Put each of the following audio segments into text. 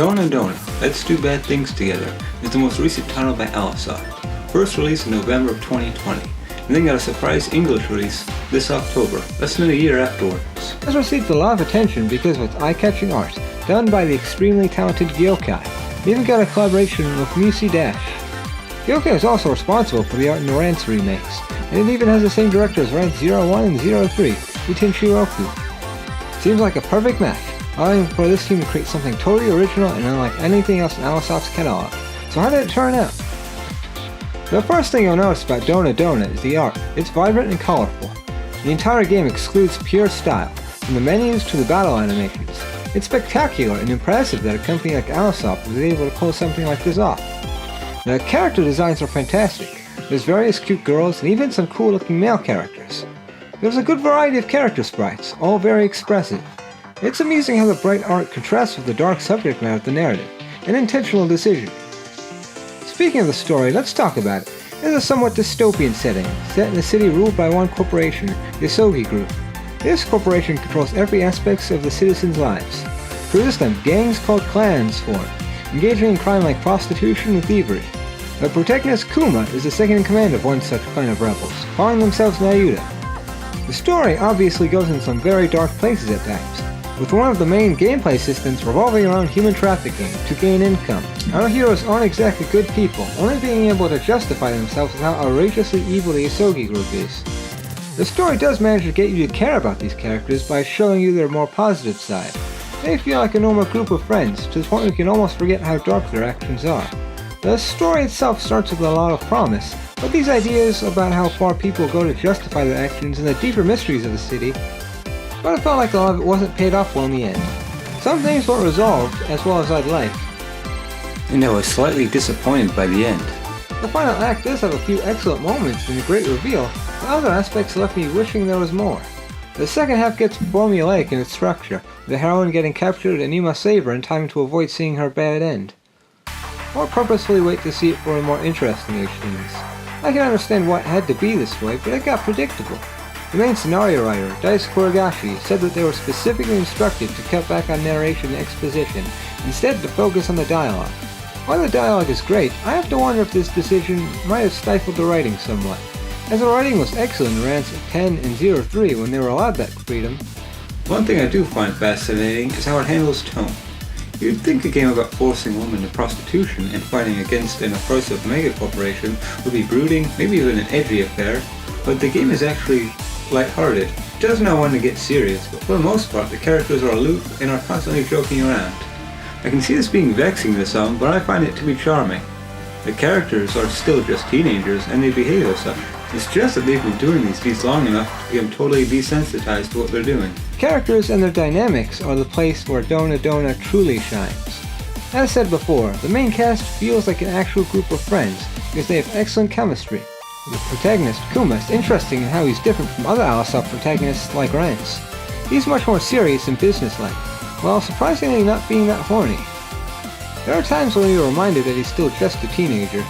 Dohna Dohna, Let's Do Bad Things Together is the most recent title by AliceSoft, first released in November of 2020, and then got a surprise English release this October, less than a year afterwards. It has received a lot of attention because of its eye-catching art, done by the extremely talented Gyokai. It even got a collaboration with Musi Dash. Gyokai is also responsible for the art in the Rance remakes, and it even has the same director as Rance 01 and 03, Itin Shiroku. Seems like a perfect match, allowing for this team to create something totally original and unlike anything else in AliceSoft's catalog. So how did it turn out? The first thing you'll notice about Dohna Dohna is the art. It's vibrant and colorful. The entire game excludes pure style, from the menus to the battle animations. It's spectacular and impressive that a company like AliceSoft was able to pull something like this off. The character designs are fantastic. There's various cute girls and even some cool looking male characters. There's a good variety of character sprites, all very expressive. It's amusing how the bright art contrasts with the dark subject matter of the narrative, an intentional decision. Speaking of the story, let's talk about it. It is a somewhat dystopian setting, set in a city ruled by one corporation, the Asogi Group. This corporation controls every aspect of the citizens' lives. Through this time, gangs called clans form, engaging in crime like prostitution and thievery. The protagonist Kuma is the second in command of one such clan of rebels, calling themselves Nayuta. The story obviously goes in some very dark places at times, with one of the main gameplay systems revolving around human trafficking to gain income. Our heroes aren't exactly good people, only being able to justify themselves with how outrageously evil the Asogi Group is. The story does manage to get you to care about these characters by showing you their more positive side. They feel like a normal group of friends, to the point where you can almost forget how dark their actions are. The story itself starts with a lot of promise, but these ideas about how far people go to justify their actions and the deeper mysteries of the city, but it felt like a lot of it wasn't paid off well in the end. Some things weren't resolved as well as I'd like. And I was slightly disappointed by the end. The final act does have a few excellent moments and a great reveal, but other aspects left me wishing there was more. The second half gets formulaic in its structure, with the heroine getting captured and you must save her in time to avoid seeing her bad end. Or purposefully wait to see it for more interesting scenes. I can understand why it had to be this way, but it got predictable. The main scenario writer, Daisuke Kuragashi, said that they were specifically instructed to cut back on narration and exposition, instead to focus on the dialogue. While the dialogue is great, I have to wonder if this decision might have stifled the writing somewhat, as the writing was excellent in Rance 10 and 03 when they were allowed that freedom. One thing I do find fascinating is how it handles tone. You'd think a game about forcing women to prostitution and fighting against an oppressive megacorporation would be brooding, maybe even an edgy affair, but the game is actually lighthearted. It does not want to get serious, but for the most part the characters are aloof and are constantly joking around. I can see this being vexing to some, but I find it to be charming. The characters are still just teenagers and they behave as such. It's just that they've been doing these feats long enough to become totally desensitized to what they're doing. Characters and their dynamics are the place where Dohna Dohna truly shines. As said before, the main cast feels like an actual group of friends because they have excellent chemistry. The protagonist, Kuma, is interesting in how he's different from other AliceSoft protagonists like Rance. He's much more serious and businesslike, while surprisingly not being that horny. There are times when you're reminded that he's still just a teenager.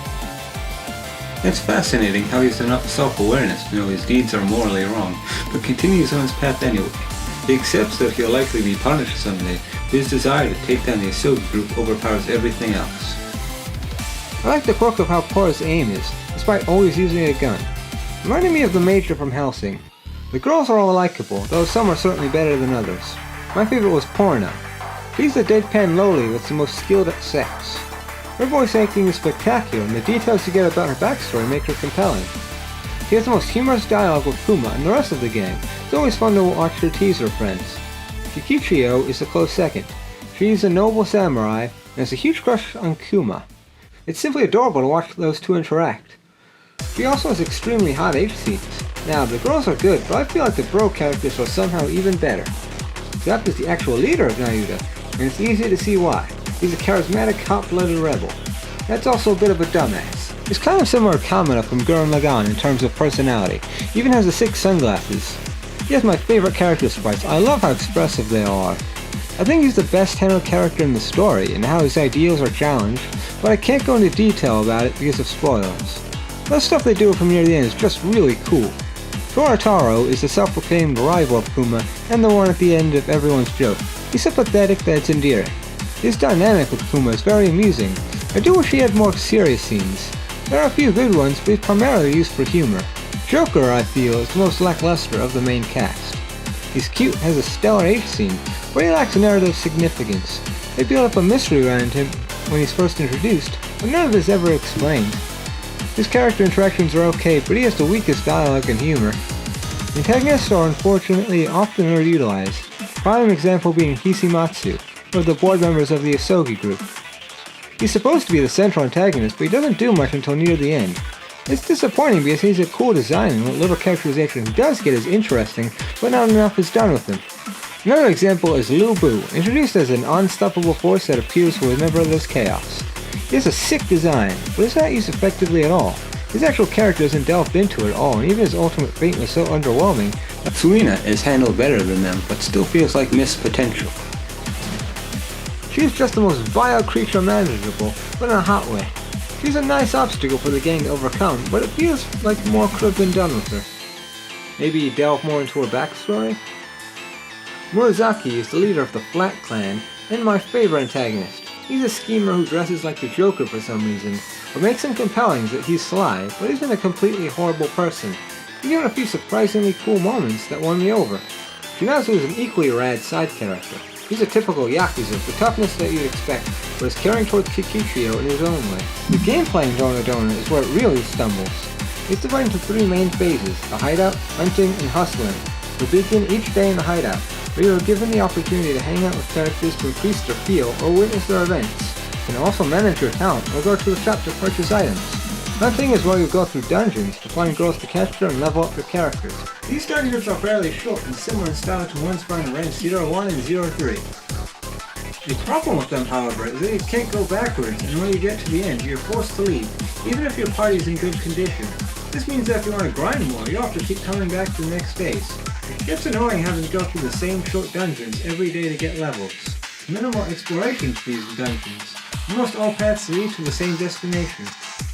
It's fascinating how he has enough self-awareness to know his deeds are morally wrong, but continues on his path anyway. He accepts that he'll likely be punished someday, but his desire to take down the Asogi Group overpowers everything else. I like the quirk of how poor his aim is, despite always using a gun. Reminding me of the Major from Hellsing. The girls are all likable, though some are certainly better than others. My favorite was Porna. She's the deadpan lowly that's the most skilled at sex. Her voice acting is spectacular, and the details you get about her backstory make her compelling. She has the most humorous dialogue with Kuma and the rest of the gang. It's always fun to watch her tease her friends. Kikichio is a close second. She's a noble samurai and has a huge crush on Kuma. It's simply adorable to watch those two interact. She also has extremely hot H scenes. Now, the girls are good, but I feel like the bro characters are somehow even better. Zap is the actual leader of Nayuta, and it's easy to see why. He's a charismatic, hot-blooded rebel. That's also a bit of a dumbass. He's kind of similar to Kamina from Gurren Lagann in terms of personality. He even has the 6 sunglasses. He has my favorite character sprites. I love how expressive they all are. I think he's the best handled character in the story, and how his ideals are challenged, but I can't go into detail about it because of spoilers. The stuff they do from near the end is just really cool. Toritaro is the self-proclaimed rival of Kuma and the one at the end of everyone's joke. He's so pathetic that it's endearing. His dynamic with Kuma is very amusing. I do wish he had more serious scenes. There are a few good ones, but he's primarily used for humor. Joker, I feel, is the most lackluster of the main cast. He's cute, has a stellar H scene, but he lacks narrative significance. They build up a mystery around him when he's first introduced, but none of it is ever explained. His character interactions are okay, but he has the weakest dialogue and humor. Antagonists are unfortunately often underutilized, prime example being Hishimatsu, one of the board members of the Asogi group. He's supposed to be the central antagonist, but he doesn't do much until near the end. It's disappointing because he's a cool design and what little characterization he does get is interesting, but not enough is done with him. Another example is Lu Bu, introduced as an unstoppable force that appears whenever there's chaos. He has a sick design, but it's not used effectively at all. His actual character isn't delved into at all, and even his ultimate fate was so underwhelming. Tsuina is handled better than them, but still feels like missed potential. She's just the most vile creature manageable, but in a hot way. She's a nice obstacle for the gang to overcome, but it feels like more could have been done with her. Maybe delve more into her backstory? Murasaki is the leader of the Flat Clan, and my favorite antagonist. He's a schemer who dresses like the Joker for some reason. What makes him compelling is that he's sly, but isn't a completely horrible person. He's given a few surprisingly cool moments that won me over. Shinazu is an equally rad side character. He's a typical Yakuza, the toughness that you'd expect, but is carrying towards Kikichio in his own way. The gameplay in Dohna Dohna is where it really stumbles. It's divided into three main phases: the hideout, hunting, and hustling. We begin each day in the hideout, where you are given the opportunity to hang out with characters to increase their feel or witness their events. You can also manage your talent or go to the shop to purchase items. Hunting is where you go through dungeons to find girls to capture and level up your characters. These dungeons are fairly short and similar in style to ones found in ranks 01 and 03. The problem with them, however, is that you can't go backwards, and when you get to the end, you're forced to leave, even if your party is in good condition. This means that if you want to grind more, you'll have to keep coming back to the next phase. It gets annoying having to go through the same short dungeons every day to get levels. Minimal exploration to these dungeons. Almost all paths lead to the same destination.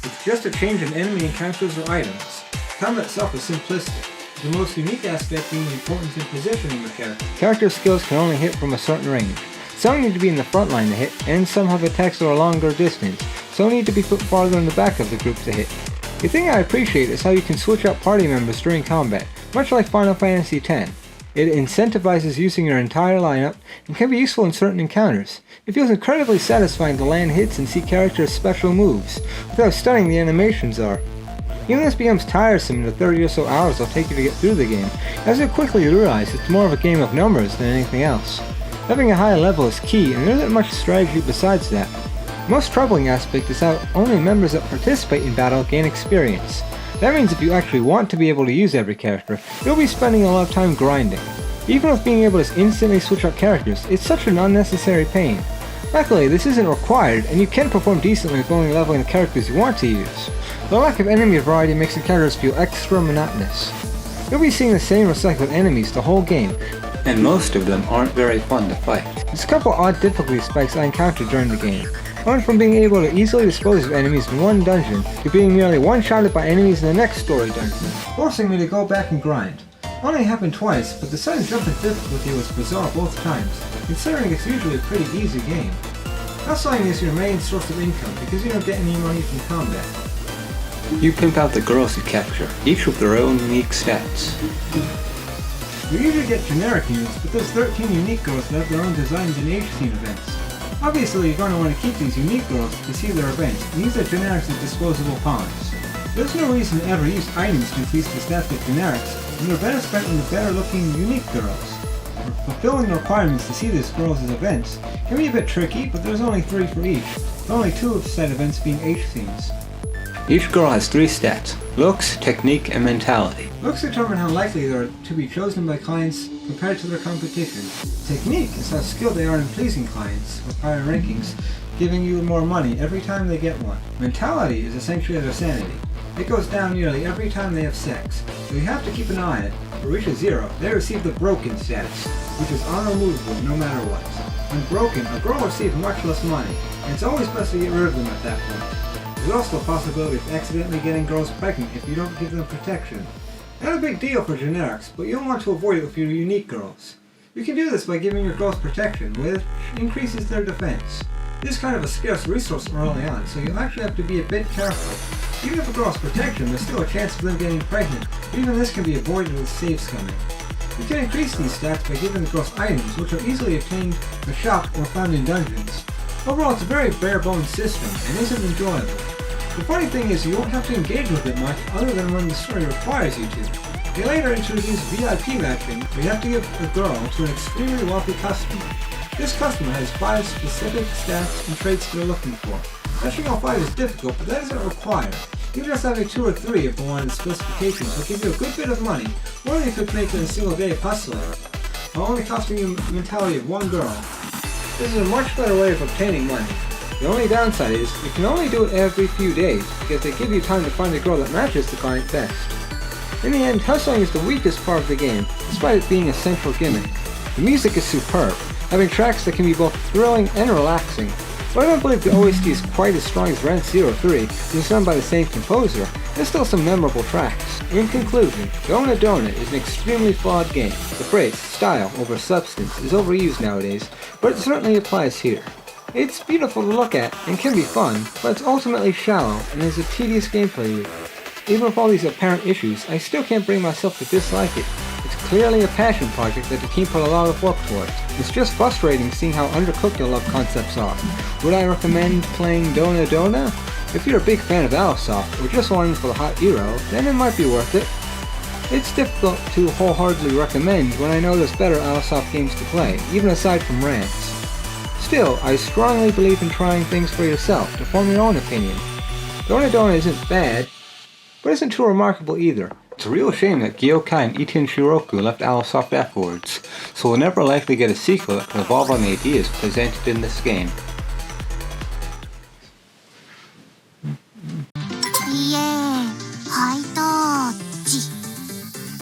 It's just a change in enemy encounters or items. Combat itself is simplistic, the most unique aspect being the importance in positioning the character. Character skills can only hit from a certain range. Some need to be in the front line to hit, and some have attacks that are longer distance, so need to be put farther in the back of the group to hit. The thing I appreciate is how you can switch out party members during combat, much like Final Fantasy X. It incentivizes using your entire lineup and can be useful in certain encounters. It feels incredibly satisfying to land hits and see characters' special moves, with how stunning the animations are. Even this becomes tiresome in the 30 or so hours it'll take you to get through the game, as you quickly realize it's more of a game of numbers than anything else. Having a high level is key, and there isn't much strategy besides that. The most troubling aspect is how only members that participate in battle gain experience. That means if you actually want to be able to use every character, you'll be spending a lot of time grinding. Even with being able to instantly switch out characters, it's such an unnecessary pain. Luckily, this isn't required, and you can perform decently with only leveling the characters you want to use. The lack of enemy variety makes the characters feel extra monotonous. You'll be seeing the same recycled enemies the whole game, and most of them aren't very fun to fight. There's a couple odd difficulty spikes I encountered during the game. One from being able to easily dispose of enemies in one dungeon, to being nearly one-shotted by enemies in the next story dungeon, forcing me to go back and grind. It only happened twice, but the sudden jump in difficulty was bizarre both times, considering it's usually a pretty easy game. Hustling is your main source of income because you don't get any money from combat. You pimp out the girls you capture, each with their own unique stats. You usually get generic units, but there's 13 unique girls that have their own designs and age scene events. Obviously, you're going to want to keep these unique girls to see their events, and use their generics as disposable pawns. There's no reason to ever use items to increase the stats with generics, and they're better spent on the better looking unique girls. Fulfilling the requirements to see these girls as events can be a bit tricky, but there's only 3 for each, with only 2 of said events being H scenes. Each girl has 3 stats: looks, technique, and mentality. Looks determine how likely they are to be chosen by clients compared to their competition. Technique is how skilled they are in pleasing clients with higher rankings, giving you more money every time they get one. Mentality is essentially their sanity. It goes down nearly every time they have sex, so you have to keep an eye on it. If it reaches 0, they receive the broken status, which is unremovable no matter what. When broken, a girl receives much less money, and it's always best to get rid of them at that point. There's also a possibility of accidentally getting girls pregnant if you don't give them protection. Not a big deal for generics, but you'll want to avoid it with your unique girls. You can do this by giving your girls protection, which increases their defense. This is kind of a scarce resource early on, so you actually have to be a bit careful. Even if a girl's protection, there's still a chance of them getting pregnant. Even this can be avoided with saves coming. You can increase these stats by giving the girls items, which are easily obtained in the shop or found in dungeons. Overall, it's a very bare-bones system, and isn't enjoyable. The funny thing is, you won't have to engage with it much other than when the story requires you to. They later introduce VIP matching, where you have to give a girl to an extremely wealthy customer. This customer has 5 specific stats and traits they're looking for. Matching all 5 is difficult, but that isn't required. Even just having 2 or 3 of the wanted specifications will give you a good bit of money, more than you could make in a single day of hustling, while only costing you the mentality of one girl. This is a much better way of obtaining money. The only downside is, you can only do it every few days, because they give you time to find a girl that matches the client best. In the end, hustling is the weakest part of the game, despite it being a central gimmick. The music is superb, having tracks that can be both thrilling and relaxing. But I don't believe the OST is quite as strong as Rent 03, which is done by the same composer. There's still some memorable tracks. In conclusion, Dohna Dohna is an extremely flawed game. The phrase, style over substance, is overused nowadays, but it certainly applies here. It's beautiful to look at, and can be fun, but it's ultimately shallow, and is a tedious gameplay loop. Even with all these apparent issues, I still can't bring myself to dislike it. It's clearly a passion project that the team put a lot of work towards. It's just frustrating seeing how undercooked the love concepts are. Would I recommend playing Dohna Dohna? If you're a big fan of AliceSoft, or just wanting for the hot hero, then it might be worth it. It's difficult to wholeheartedly recommend when I know there's better AliceSoft games to play, even aside from rants. Still, I strongly believe in trying things for yourself to form your own opinion. Dohna Dohna isn't bad, but isn't too remarkable either. It's a real shame that Gyokai and Iten Shiroku left AliceSoft afterwards, so we'll never likely get a sequel that can evolve on the ideas presented in this game.